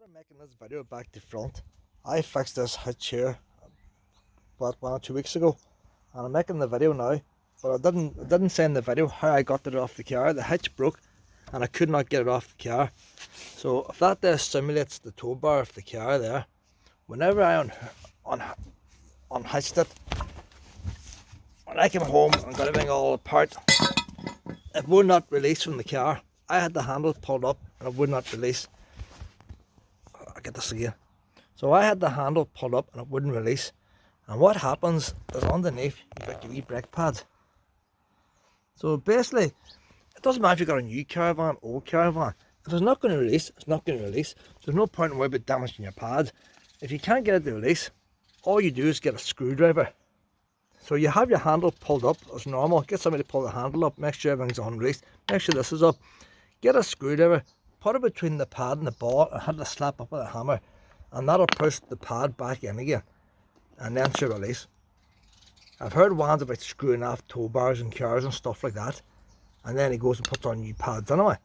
Before making this video back to front, I fixed this hitch here about 1 or 2 weeks ago, and I'm making the video now, but I didn't say in the video how I got it off the car. The hitch broke and I could not get it off the car. So if that there simulates the tow bar of the car there, whenever I unhitched it, when I came home and got everything all apart, it would not release from the car. I had the handle pulled up and it would not release. I'll get this again. So I had the handle pulled up and it wouldn't release. And what happens is underneath you've got your wee brake pads. So basically, it doesn't matter if you've got a new caravan, old caravan. If it's not going to release, it's not going to release. There's no point in worrying about damaging your pads. If you can't get it to release, all you do is get a screwdriver. So you have your handle pulled up as normal. Get somebody to pull the handle up, make sure everything's unreleased, make sure this is up. Get a screwdriver, put it between the pad and the ball, and have to slap up with a hammer, and that'll push the pad back in again, and then she'll release. I've heard ones about screwing off tow bars and cars and stuff like that, and then he goes and puts on new pads anyway.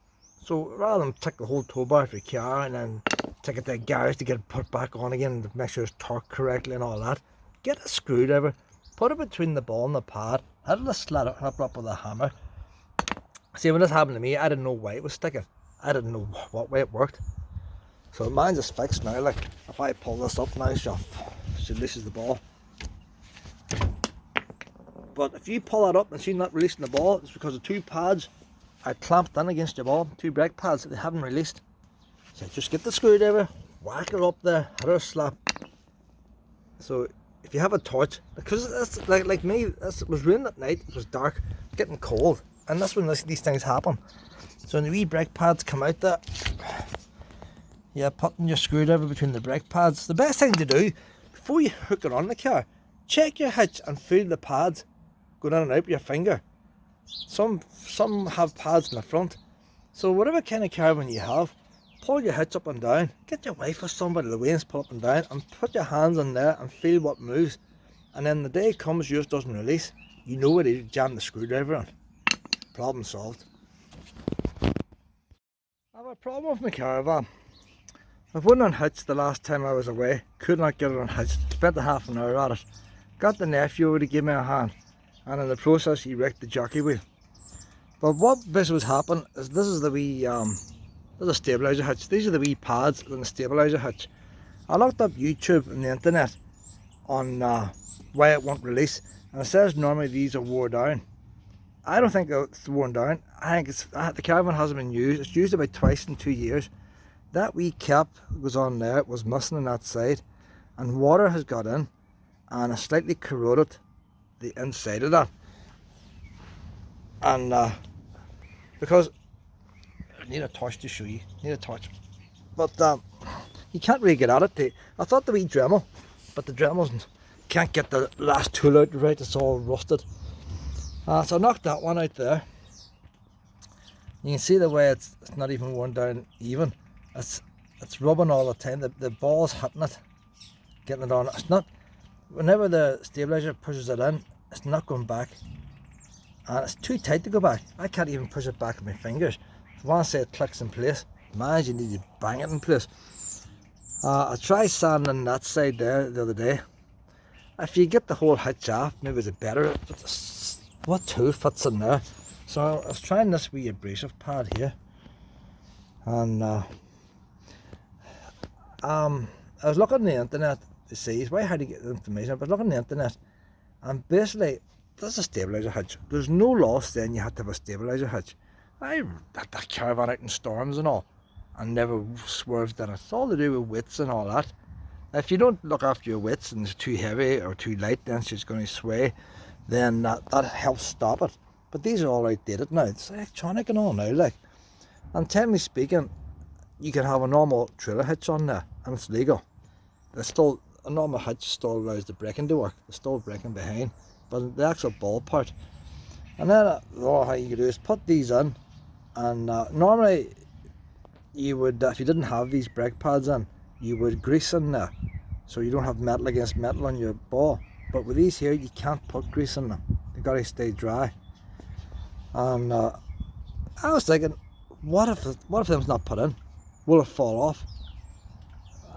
So rather than take the whole tow bar for your car and then take it to the garage to get it put back on again to make sure it's torqued correctly and all that, get a screwdriver, put it between the ball and the pad, have it slap it up with a hammer. See, when this happened to me, I didn't know why it was sticking. I didn't know what way it worked. So mine's just fixed now. Like, if I pull this up now, she releases the ball. But if you pull that up and she's not releasing the ball, it's because the two pads are clamped in against your ball. Two brake pads that they haven't released. So just get the screwdriver, whack her up there, hit her a slap. So if you have a torch, because it's like me, it was raining at night, it was dark, getting cold, and that's when these things happen. So when the wee brake pads come out there, yeah, putting your screwdriver between the brake pads. The best thing to do before you hook it on the car, check your hitch and feel the pads going in and out with your finger. Some have pads in the front. So whatever kind of caravan you have, pull your hitch up and down. Get your wife or somebody the wains pull up and down, and put your hands in there and feel what moves. And then the day comes yours doesn't release, you know where to jam the screwdriver on. Problem solved. I have a problem with my caravan. I've went unhitched the last time I was away, could not get it unhitched, spent a half an hour at it. Got the nephew over to give me a hand, and in the process he wrecked the jockey wheel. But what basically was happening is this is the wee, this is a stabiliser hitch. These are the wee pads in the stabiliser hitch. I looked up YouTube on the internet on why it won't release, and it says normally these are worn down. I don't think it's worn down. I think it's the caravan hasn't been used. It's used about twice in 2 years. That wee cap was on there, it was missing on that side, and water has got in and it's slightly corroded the inside of that. And because I need a torch to show you, but you can't really get at it. I thought the wee Dremel, but the Dremels can't get the last tool out right, it's all rusted. So I knocked that one out there. You can see the way it's not even worn down even. It's rubbing all the time. The ball's hitting it, getting it on. It's not, whenever the stabiliser pushes it in, it's not going back. And it's too tight to go back. I can't even push it back with my fingers. If I want to say it clicks in place, man, you need to bang it in place. I tried sanding that side there the other day. If you get the whole hitch off, maybe it's better. But what tool fits in there? So I was trying this wee abrasive pad here, and I was looking on the internet to see how to get the information. I was looking on the internet, and basically this is a stabiliser hitch. There's no law saying you have to have a stabiliser hitch. I had that caravan out in storms and all, and never swerved in it. It's all to do with weights and all that. If you don't look after your weights and it's too heavy or too light, then it's just going to sway, then that helps stop it. But these are all outdated now. It's electronic and all now, like. And technically speaking, you can have a normal trailer hitch on there, and it's legal. There's still a normal hitch still allows the braking to work. There's still braking behind, but the actual ball part. And then how you can do is put these in, and normally you would, if you didn't have these brake pads in, you would grease in there, so you don't have metal against metal on your ball. But with these here, you can't put grease in them. They've got to stay dry. And I was thinking, what if them's not put in? Will it fall off?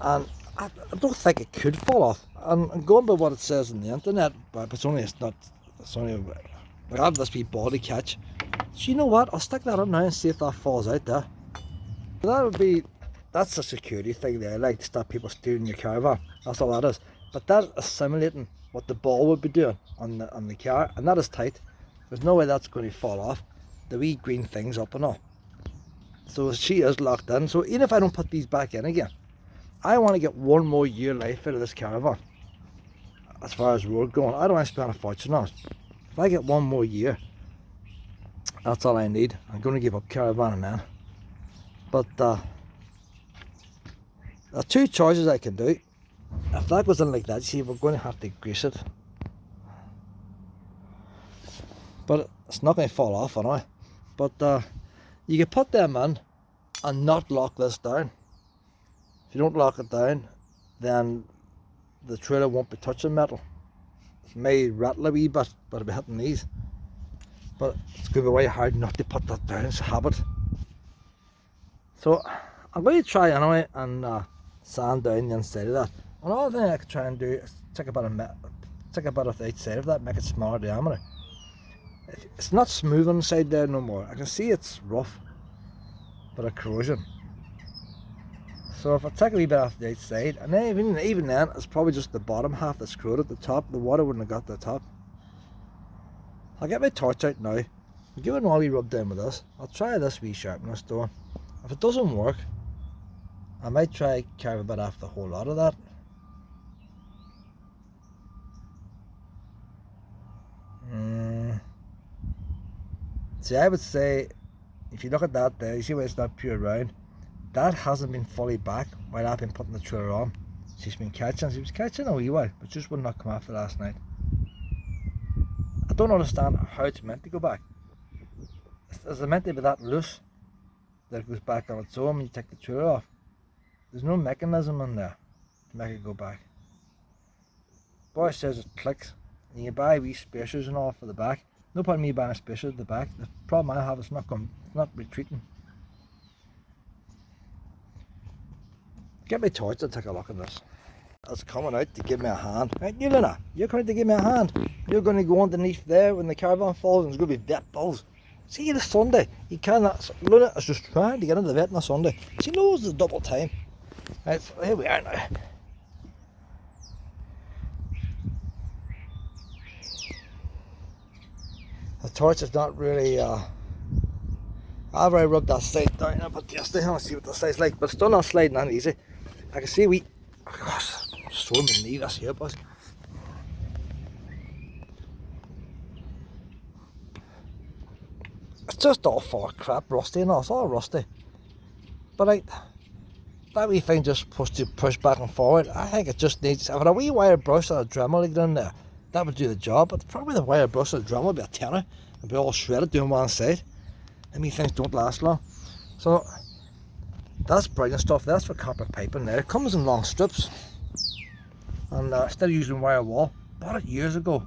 and I don't think it could fall off. And going by what it says on the internet, but it's only like I have this wee body catch. So you know what? I'll stick that up now and see if that falls out there. So that's a security thing there, like to stop people stealing your caravan. That's all that is. But that is simulating what the ball would be doing on the car, and that is tight. There's no way that's going to fall off. The wee green thing's up and all. So she is locked in. So even if I don't put these back in again, I want to get 1 more year life out of this caravan. As far as road going, I don't want to spend a fortune on it. If I get 1 more year, that's all I need. I'm going to give up caravanning then. But there are 2 choices I can do. If that goes in like that, you see, we're going to have to grease it. But it's not going to fall off anyway. But you can put them in and not lock this down. If you don't lock it down, then the trailer won't be touching metal. It may rattle a wee bit, but it'll be hitting these. But it's going to be way hard not to put that down. It's a habit. So I'm going to try anyway and sand down the inside of that. Another thing I could try and do is take a bit of the outside of that, make it smaller diameter. It's not smooth on the side there no more. I can see it's rough, but a corrosion. So if I take a wee bit off the outside, and then even then, it's probably just the bottom half that's screwed at the top. The water wouldn't have got to the top. I'll get my torch out now. I'll give it an all wee rub down with this. I'll try this wee sharpener stone. If it doesn't work, I might try carve a bit off the whole lot of that. See, I would say, if you look at that there, you see where it's not pure round, that hasn't been fully back while I've been putting the trailer on. She was catching a wee while, but just would not come after last night. I don't understand how it's meant to go back. Is it meant to be that loose that it goes back on its own when you take the trailer off? There's no mechanism in there to make it go back. Boy says it clicks, and you buy wee spacers and all for the back. No point in me buying a spacer at the back. The problem I have is it's not retreating. Get my torch and take a look at this. It's coming out to give me a hand. Right, you Luna, you're coming to give me a hand. You're going to go underneath there when the caravan falls and there's going to be vet balls. See, it's Sunday. You cannot. Luna is just trying to get into the vet on a Sunday. She knows the double time. Right, so here we are now. The torch is not really, I've already rubbed that side down a bit yesterday. I want to see what the side's like, but it's still not sliding on easy. I can see oh gosh, so my knee this here, boys. It's just all full of crap, rusty and all, it's all rusty. But like, that wee thing just supposed to push back and forward. I think it just needs, if I had a wee wire brush and a Dremel lead in there, that would do the job, but probably the wire brush and the Dremel would be a tenner and be all shredded doing one side. I mean, things don't last long. So that's brilliant stuff. That's for copper piping there. It comes in long strips, and instead of using wire wall, bought it years ago,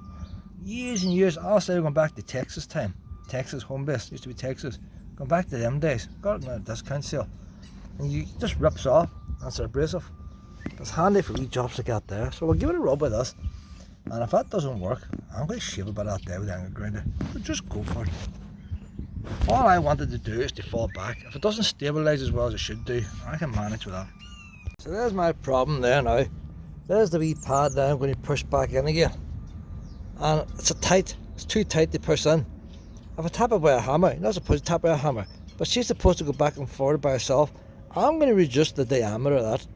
years and years. I'll say going back to Texas time, Texas home base, used to be Texas. Going back to them days, got it in a discount sale, and you just rips off. That's abrasive. It's handy for wee jobs like that there. So we'll give it a rub with this. And if that doesn't work, I'm going to shave a bit out there with the angle grinder. But just go for it. All I wanted to do is to fall back. If it doesn't stabilise as well as it should do, I can manage with that. So there's my problem there now. There's the wee pad there I'm going to push back in again. And it's too tight to push in. If I tap it with a hammer, you're not supposed to tap it with a hammer, but she's supposed to go back and forward by herself. I'm going to reduce the diameter of that.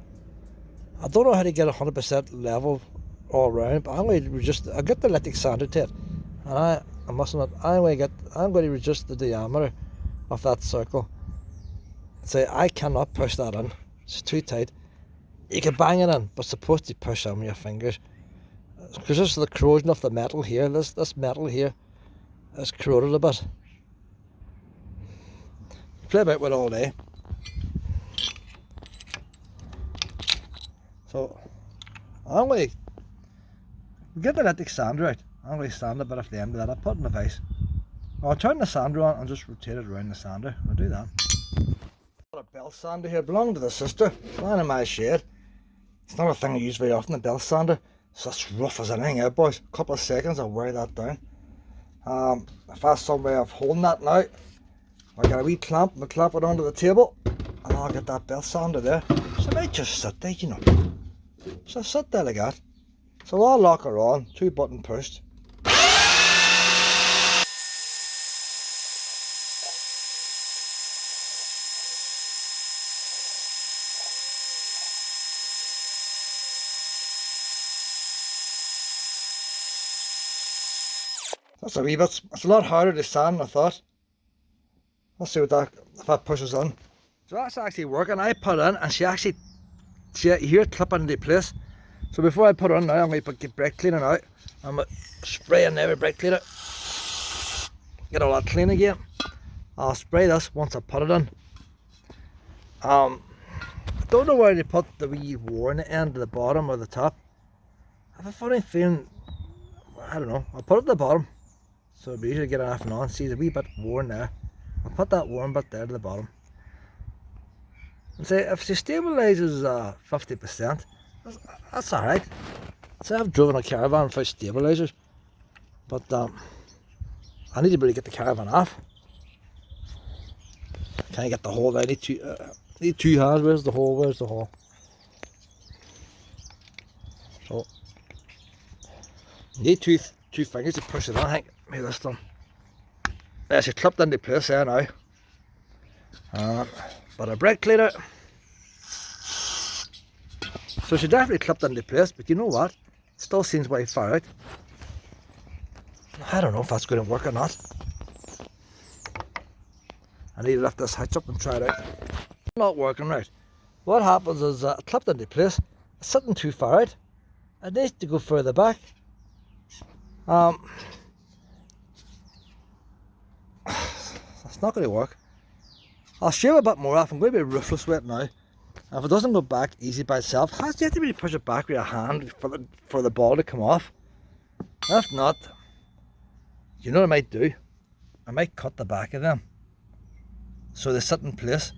I don't know how to get 100% level all around, but I'm going to reduce. I'll get the electric sander to it, and I'm going to reduce the diameter of that circle. Say I cannot push that in; it's too tight. You can bang it in, but it's supposed to push on with your fingers, because this is the corrosion of the metal here. This metal here is corroded a bit. Play about with it all day. So I'm going to get the electric sander out. I'm going to sand a bit off the end of that. I'll put it in the vise. I'll turn the sander on and just rotate it around the sander. I'll do that. Got a belt sander here, belonging to the sister, lying in my shed. It's not a thing I use very often, the belt sander. It's as rough as anything out, boys. A couple of seconds, I'll wear that down. If that's some way of holding that now, I got a wee clamp, and clamp it onto the table, and I'll get that belt sander there. So I might just sit there, you know. So sit there like that. So I'll lock her on, 2 button pushed. That's a wee bit, it's a lot harder to sand than I thought. Let's see what that, if that pushes on. So that's actually working. I put it in and she actually, you hear it clipping into place. So before I put it on now, I'm going to get brake cleaner out. I'm going to spray in every brake cleaner. Get all that clean again. I'll spray this once I put it in. I don't know where to put the wee worn end at the bottom or the top. I have a funny feeling, I don't know, I'll put it at the bottom. So it'll be easier to get it off and on. See, it's a wee bit worn there. I'll put that worn bit there to the bottom. And say, if she stabilises 50%, that's alright. So I've driven a Caravan without stabilisers, but I need to really get the Caravan off. Can't get the hole. I need 2 hands. Where's the hole? Where's the hole? So you need two fingers to push it on. I think maybe this one. Yeah, she clipped into place there now. But a brake cleaner. So she definitely clipped into place, but you know what? Still seems way far out. I don't know if that's going to work or not. I need to lift this hitch up and try it out. Not working right. What happens is it clipped into place. It's sitting too far out. It needs to go further back. That's not going to work. I'll shave a bit more off. I'm going to be ruthless with it now. And if it doesn't go back easy by itself, you have to really push it back with your hand for the ball to come off. If not, you know what I might do? I might cut the back of them so they sit in place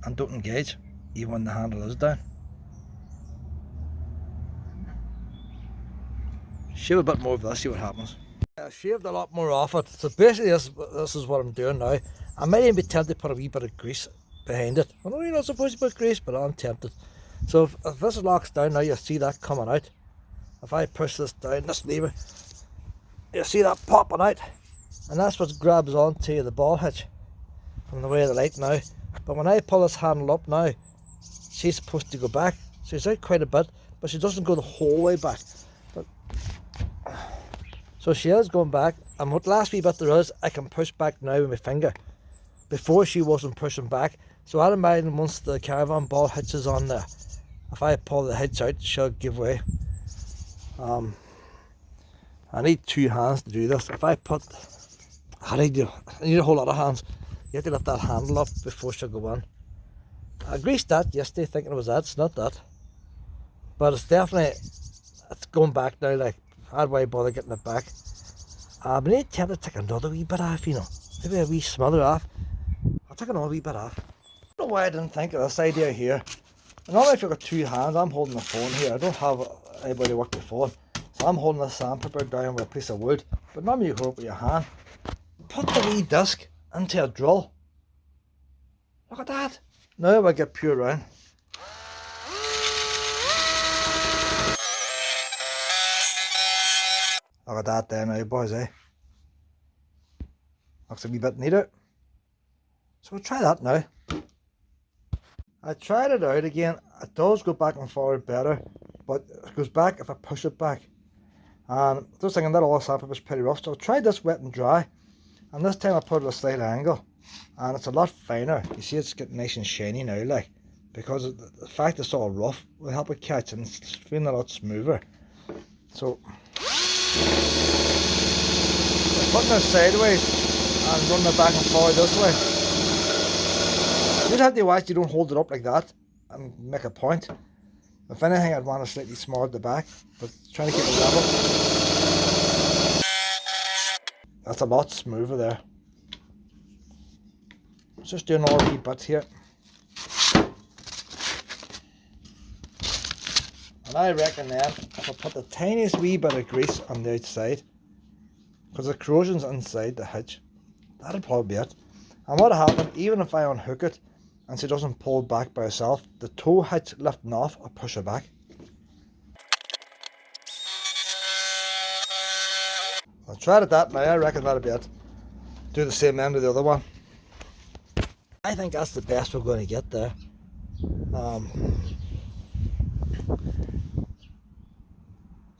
and don't engage even when the handle is down. Shave a bit more of this, see what happens. I shaved a lot more off it. So basically this is what I'm doing now. I might even be tempted to put a wee bit of grease behind it. I know you're not supposed to put grease, but I'm tempted. So if this locks down now, you'll see that coming out. If I push this down, this lever, you'll see that popping out. And that's what grabs onto the ball hitch from the way of the light now. But when I pull this handle up now, she's supposed to go back. So she's out quite a bit, but she doesn't go the whole way back. So she is going back, and what last wee bit there is, I can push back now with my finger. Before she wasn't pushing back, so I'd imagine once the Caravan Ball hitch is on there, if I pull the hitch out, she'll give way. I need 2 hands to do this. If I put, I need a whole lot of hands. You have to lift that handle up before she'll go on. I greased that yesterday thinking it was that, it's not that. But it's definitely, it's going back now, like, I'd why bother getting it back. I need to take another wee bit off, you know. Maybe a wee smother off. I'll take another wee bit off. I don't know why I didn't think of this idea here. Normally if you've got 2 hands, I'm holding the phone here. I don't have anybody work the phone. So I'm holding the sandpaper down with a piece of wood. But normally you hold it with your hand. Put the wee disc into a drill. Look at that. Now I get pure round. Look at that there now, boys, eh? Looks a wee bit neater. So we'll try that now. I tried it out again. It does go back and forward better, but it goes back if I push it back. And just thinking that all sandpaper is pretty rough, so I tried this wet and dry. And this time I put it at a slight angle. And it's a lot finer. You see it's getting nice and shiny now, like. Because of the fact it's all rough will help it catch, and it's feeling a lot smoother. So putting it sideways and running it back and forward this way. You just have to watch you don't hold it up like that and make a point. If anything, I'd want to slightly small at the back, but trying to keep it level. That's a lot smoother there. Just doing all wee bits here. And I reckon then, if I put the tiniest wee bit of grease on the outside, because the corrosion's inside the hitch, that'll probably be it. And what'll happen, even if I unhook it, and she doesn't pull back by herself, the tow hitch lifting off, I'll push her back. I'll try it at that now, I reckon that'll be it. Do the same end of the other one. I think that's the best we're going to get there.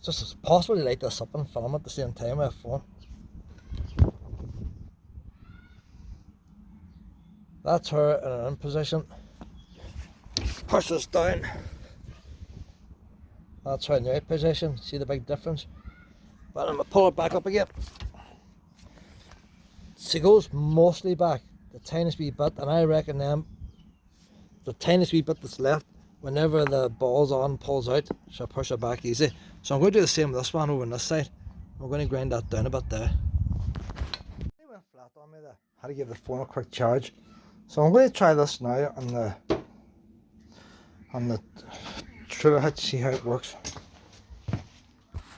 It's just possible to light this up and film at the same time with a phone. That's her in an in position. Push this down. That's her in the out position. See the big difference? But I'm going to pull it back up again. She goes mostly back, the tiniest wee bit, and I reckon the tiniest wee bit that's left, whenever the ball's on, pulls out, she'll push it back easy. So I'm going to do the same with this one over on this side. I'm going to grind that down a bit there. It went flat on me there. Had to give the phone a quick charge. So I'm going to try this now on the Troubleshooting hitch, see how it works. This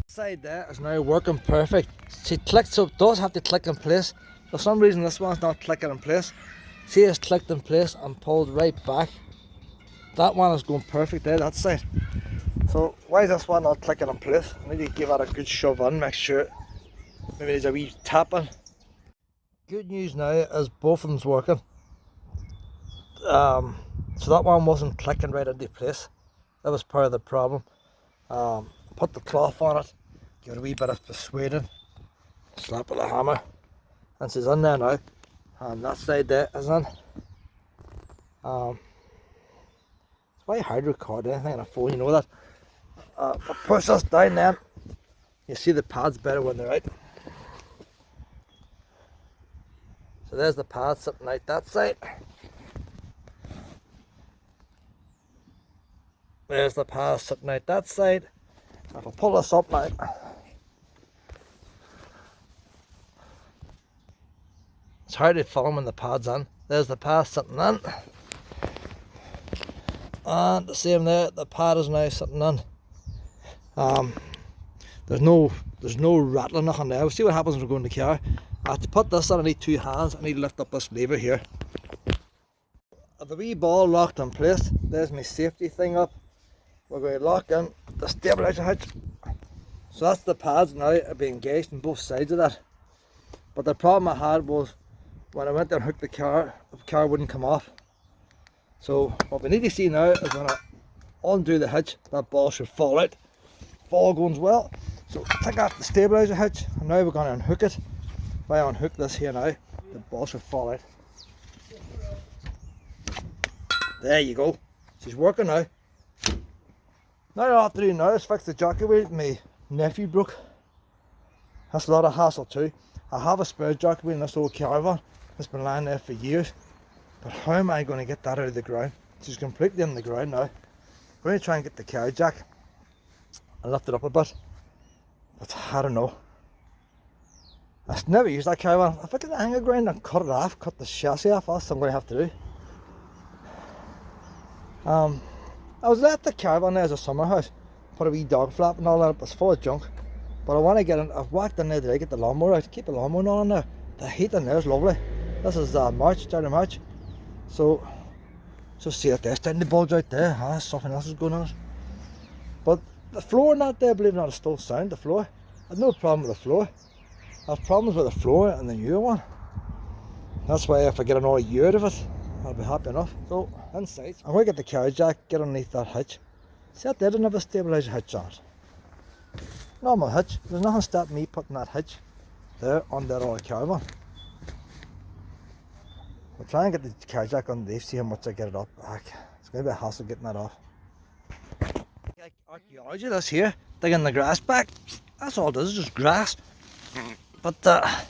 side there is now working perfect. She clicked, so it does have to click in place. For some reason this one's not clicking in place. See, it's clicked in place and pulled right back. That one is going perfect there, that side. So why is this one not clicking in place? I need to give it a good shove in, make sure. Maybe there's a wee tapping. Good news now is both of them's working. So that one wasn't clicking right into place. That was part of the problem. Put the cloth on it, give it a wee bit of persuading, slap with a hammer, and she's in there now. And that side there is in. It's very hard to record anything on a phone, you know that. If I push this down then, you see the pads better when they're out. So there's the pad sitting out that side. There's the pad sitting out that side. If I pull this up now, it's hard to film when the pad's in. There's the pad sitting in. And the same there, the pad is now sitting in. There's no rattling nothing there. We'll see what happens when we go in the car. To put this on, I need two hands. I need to lift up this lever here. The wee ball locked in place. There's my safety thing up. We're going to lock in the stabiliser hitch. So that's the pads now are being engaged on both sides of that. But the problem I had was when I went there and hooked the car wouldn't come off. So what we need to see now is when I undo the hitch, that ball should fall out. If all goes well. So take off the stabiliser hitch, and now we're going to unhook it. If I unhook this here now, the ball should fall out. There you go. She's working now. Now all I have to do now is fix the jockey wheel my nephew broke. That's a lot of hassle too. I have a spare jockey wheel in this old Caravan. It's been lying there for years. But how am I going to get that out of the ground? She's completely in the ground now. I'm going to try and get the carry jack and lift it up a bit. But I don't know. I've never used that Caravan. If I get the angle grind and cut it off, cut the chassis off, that's what I'm going to have to do. I was at the Caravan there as a summer house, put a wee dog flap and all that, it was full of junk. But I want to get in, I've whacked in there today, get the lawnmower out, keep the lawnmower on in there. The heat in there is lovely. This is March, start of March. So, just see it there, starting to bulge out there, something else is going on. But the floor not there, believe it or not, is still sound, the floor. I have no problem with the floor. I have problems with the floor and the newer one. That's why if I get another year out of it, I'll be happy enough. So, inside, I'm going to get the carry jack, get underneath that hitch. See that there didn't have a stabiliser hitch on it. Normal hitch, there's nothing stopping me putting that hitch there on that other Caravan. We'll try and get the carry jack underneath, see how much I get it up. It's going to be a hassle getting that off. Like archaeology, this here, digging the grass back. That's all it is, just grass. But I've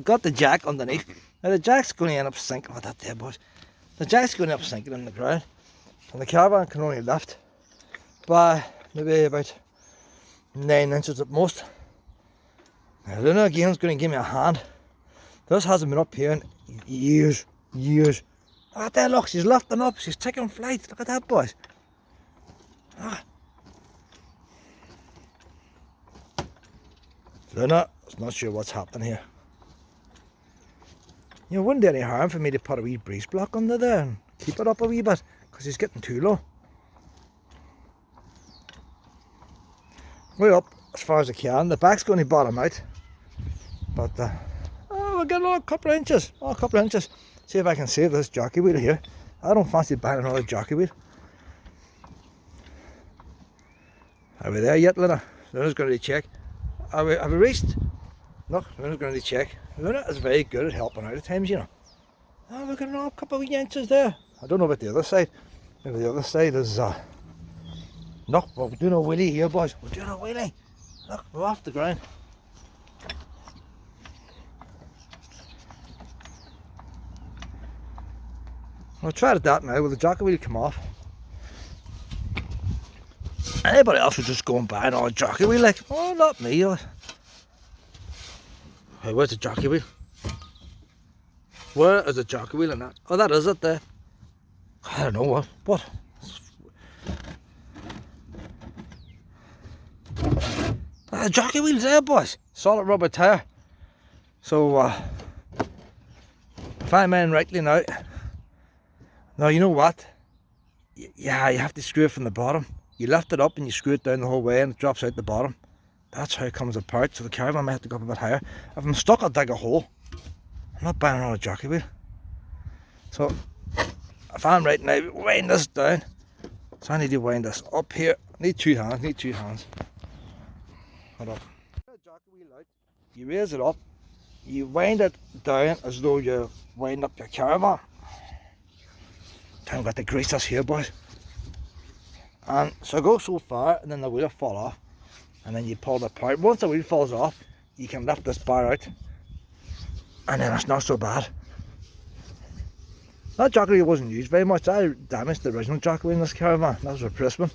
got the jack underneath. Now the jack's going to end up sinking. That there, boys. The jack's going to end up sinking in the ground, and the Caravan can only lift by maybe about 9 inches at most. Now Luna again is going to give me a hand. This hasn't been up here in years. Look at that, look, she's lifting up, she's taking flight. Look at that, boys. They're not sure what's happening here. You know, it wouldn't do any harm for me to put a wee breeze block under there and keep it up a wee bit, because he's getting too low. Way up as far as I can. The back's going to bottom out, but we'll get a couple of inches. Oh, a couple of inches. See if I can save this jockey wheel here. I don't fancy buying another jockey wheel. Are we there yet, Luna? Luna's going to check. Have we reached? Look, Luna's going to check. Luna is very good at helping out at times, you know. Oh, we've got another couple of inches there. I don't know about the other side. Maybe the other side is no, we're doing a wheelie here, boys. We're doing a wheelie. Look, we're off the ground. I'll try that now. Will the jockey wheel come off? Anybody else would just go and buy another jockey wheel, like, oh, not me. Hey, where's the jockey wheel? Where is the jockey wheel in that? Oh, that is it there. I don't know what. The jockey wheel's there, boys. Solid rubber tyre. So, if I'm in rightly now, you know what? Yeah, you have to screw it from the bottom. You lift it up and you screw it down the whole way and it drops out the bottom. That's how it comes apart. So the Caravan might have to go up a bit higher. If I'm stuck, I'll dig a hole. I'm not buying another jockey wheel. So, if I'm right now, wind this down. So I need to wind this up here. I need two hands. Hold up. You raise it up, you wind it down as though you wind up your Caravan. I've got to grease this here, boys. And so go so far, and then the wheel will fall off, and then you pull it apart. Once the wheel falls off, you can lift this bar out, and then it's not so bad. That jockey wheel wasn't used very much. I damaged the original jockey wheel in this Caravan. That was a replacement.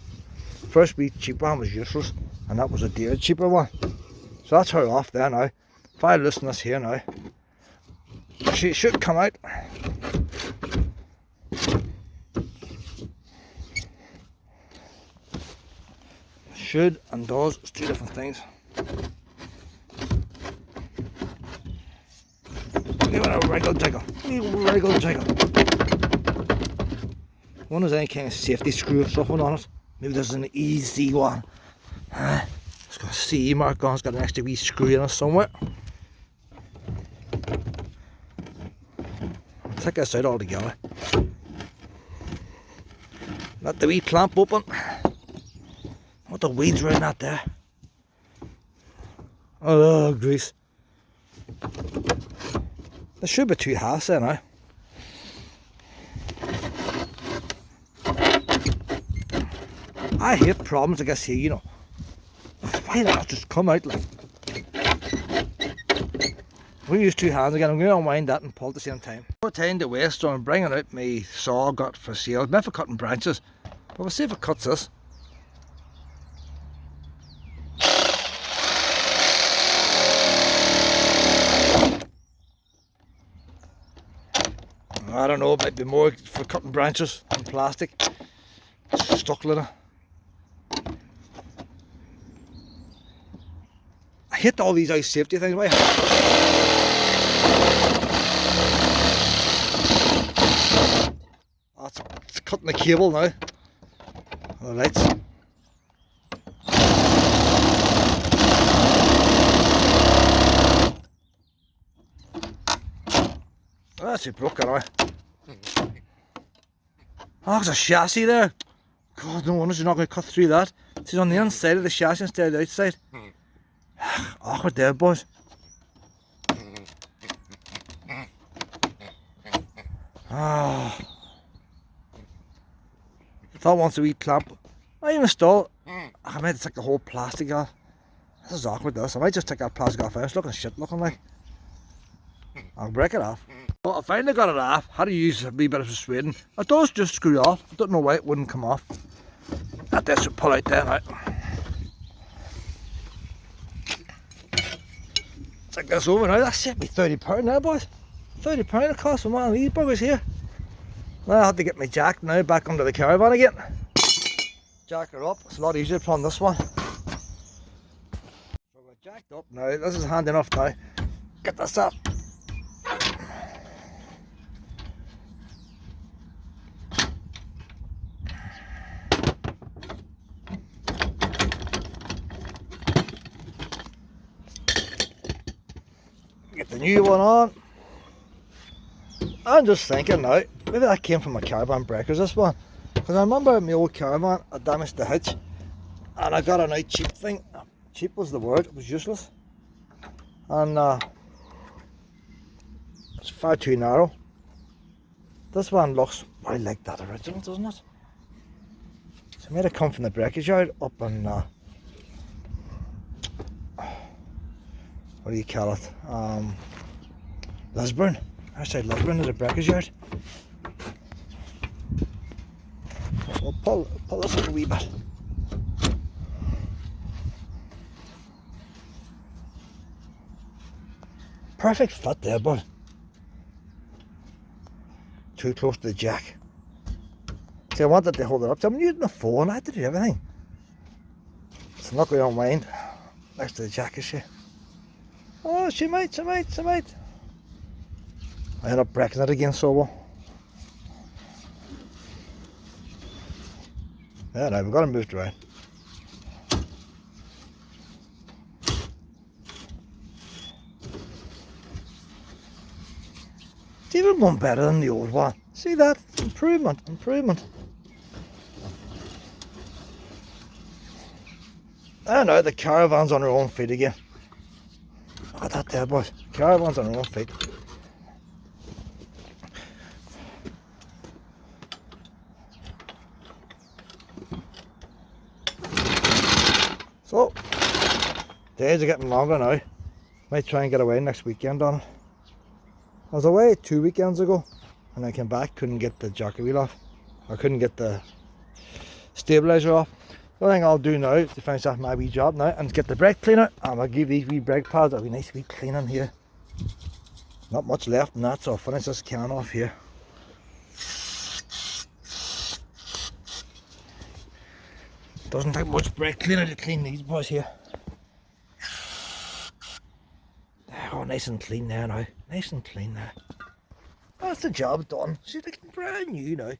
First wee cheap one was useless, and that was a dear cheaper one. So that's her off there now. If I loosen this here now, she should come out. Should and does, it's two different things. Give it a wriggle jiggle. One is any kind of safety screw or something on it. Maybe this is an easy one. It's got a CE mark on, it's got an extra wee screw in it somewhere. I'll take this out altogether. Let the wee clamp open. What the weeds around that there? Oh, grease. There should be two halves there now. I hate problems, I guess, here, you know. Why not just come out like? We use two hands again. I'm going to unwind that and pull at the same time. More time to waste, so I'm bringing out my saw I got for sale. It's meant for cutting branches, but we'll see if it cuts this. I don't know, it might be more for cutting branches than plastic. It's stuck little. I hate all these ice safety things. Why? It's cutting the cable now. The lights. Oh, that's it broke away. Oh, there's a chassis there. God, no wonder she's not going to cut through that. She's on the inside of the chassis instead of the outside. Awkward there, boys. Ah. Thought once a wee clamp. I even install. I might take the whole plastic off. This is awkward, this. I might just take that plastic off. It's looking shit looking like. I'll break it off. Well, I finally got it off. Had to use a wee bit of persuading. It does just screw off. I don't know why it wouldn't come off. That this would pull out there now. Take this over now. That set me £30 now, boys. £30 it cost for one of these buggers here. Well, I have to get my jack now back under the Caravan again. jack her up. It's a lot easier to put on this one. So we're jacked up now. This is handy enough now. Get this up. Get the new one on. I'm just thinking now, maybe that came from my caravan breakers, this one. Because I remember my old caravan, I damaged the hitch. And I got a nice cheap thing. Cheap was the word, it was useless. And it's far too narrow. This one looks very like that original, doesn't it? So it made it come from the breakage yard up in, what do you call it? Lisburn. Outside Lisburn there's a breakage yard. We'll pull this up a wee bit. Perfect fit there, bud. Too close to the jack. See, I wanted to hold it up. So I'm using the phone. I had to do everything. So I'm not going to unwind next to the jack, is she? Oh, she might. I end up breaking it again, so well. Yeah, no, we've got to move it around. It's even one better than the old one. See that? Improvement. I know the caravan's on her own feet again. Look at that there, boys. Caravan's on her own feet. So, days are getting longer now. Might try and get away next weekend on it. I was away 2 weekends ago and I came back, couldn't get the jockey wheel off. I couldn't get the stabiliser off. The only thing I'll do now is to finish off my wee job now and get the brake cleaner, and I'll give these wee brake pads a wee nice wee cleaning here. Not much left in that, so I'll finish this can off here. Doesn't take much brake cleaner to clean these boys here. Oh, nice and clean there now. Nice and clean there. That's the job done. She's looking brand new now.